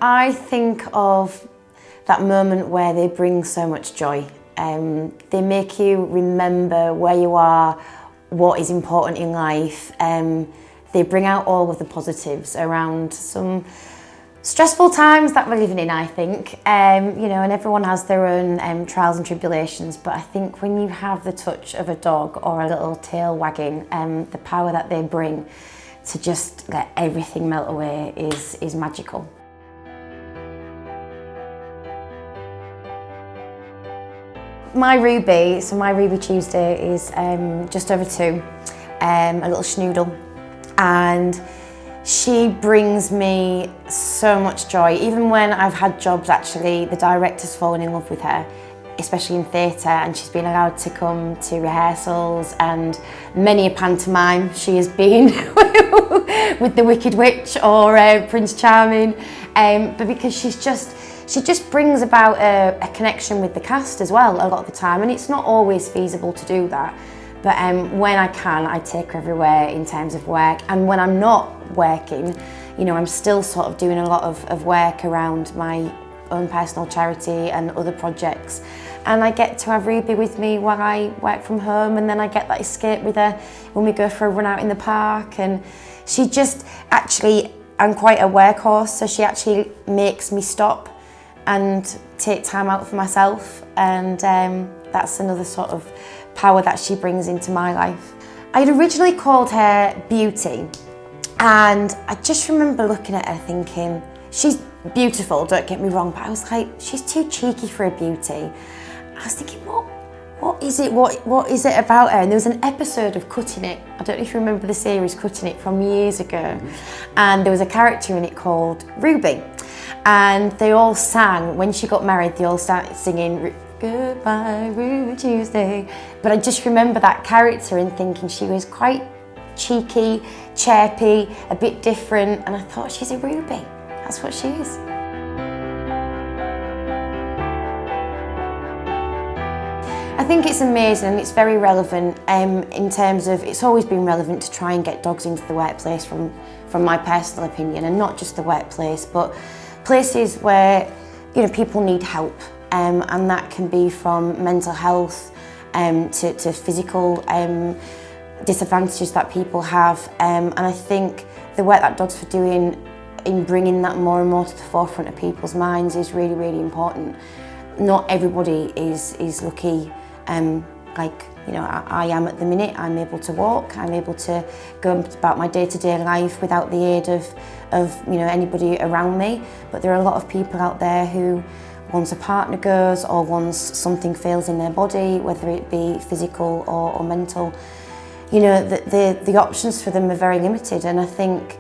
I think of that moment where they bring so much joy. They make you remember where you are, what is important in life. They bring out all of the positives around some stressful times that we're living in, I think. You know, and everyone has their own trials and tribulations, but I think when you have the touch of a dog or a little tail wagging, the power that they bring to just let everything melt away is magical. My Ruby Tuesday is just over 2, a little schnoodle, and she brings me so much joy. Even when I've had jobs, actually, the director's fallen in love with her, especially in theatre, and she's been allowed to come to rehearsals and many a pantomime she has been with the Wicked Witch or Prince Charming, but because she just brings about a connection with the cast as well a lot of the time, and it's not always feasible to do that. But when I can, I take her everywhere in terms of work, and when I'm not working, you know, I'm still sort of doing a lot of work around my own personal charity and other projects, and I get to have Ruby with me while I work from home, and then I get that escape with her when we go for a run out in the park. And she just actually, I'm quite a workhorse, so she actually makes me stop and take time out for myself, and that's another sort of power that she brings into my life. I had originally called her Beauty, and I just remember looking at her thinking, she's beautiful, don't get me wrong, but I was like, she's too cheeky for a beauty. I was thinking, what is it about her? And there was an episode of Cutting It, I don't know if you remember the series Cutting It from years ago, and there was a character in it called Ruby, and they all sang, when she got married, they all started singing Goodbye Ruby Tuesday. But I just remember that character and thinking she was quite cheeky, chirpy, a bit different, and I thought, she's a Ruby, that's what she is. I think it's amazing, and it's very relevant in terms of, it's always been relevant to try and get dogs into the workplace from my personal opinion, and not just the workplace, but places where, you know, people need help. And that can be from mental health to physical disadvantages that people have. And I think the work that Dogs for doing in bringing that more and more to the forefront of people's minds is really, really important. Not everybody is lucky like, you know, I am at the minute. I'm able to walk, I'm able to go about my day-to-day life without the aid of you know, anybody around me. But there are a lot of people out there who, once a partner goes or once something fails in their body, whether it be physical or mental, you know, the options for them are very limited. And I think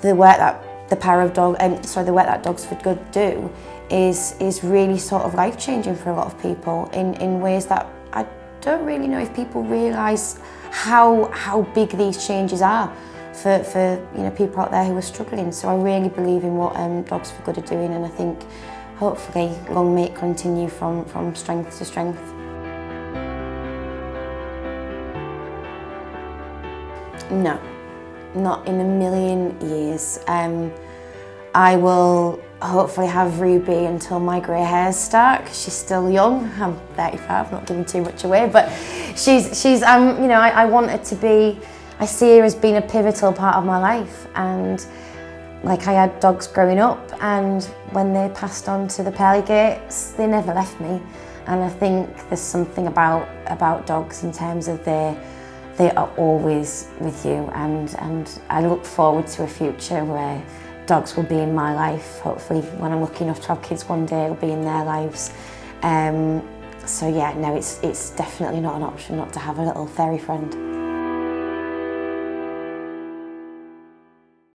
the work that the work that Dogs for Good do is really sort of life-changing for a lot of people in ways that I don't really know if people realise how big these changes are for you know, people out there who are struggling. So I really believe in what Dogs for Good are doing, and I think hopefully long may it continue from strength to strength. No, not in a million years. I will hopefully have Ruby until my grey hairs start, because she's still young. I'm 35, not giving too much away, but she's you know, I want her to be, I see her as being a pivotal part of my life. And like, I had dogs growing up, and when they passed on to the pearly gates, they never left me. And I think there's something about dogs in terms of they are always with you, and I look forward to a future where dogs will be in my life. Hopefully when I'm lucky enough to have kids one day, it'll be in their lives. So yeah, no, it's definitely not an option not to have a little fairy friend.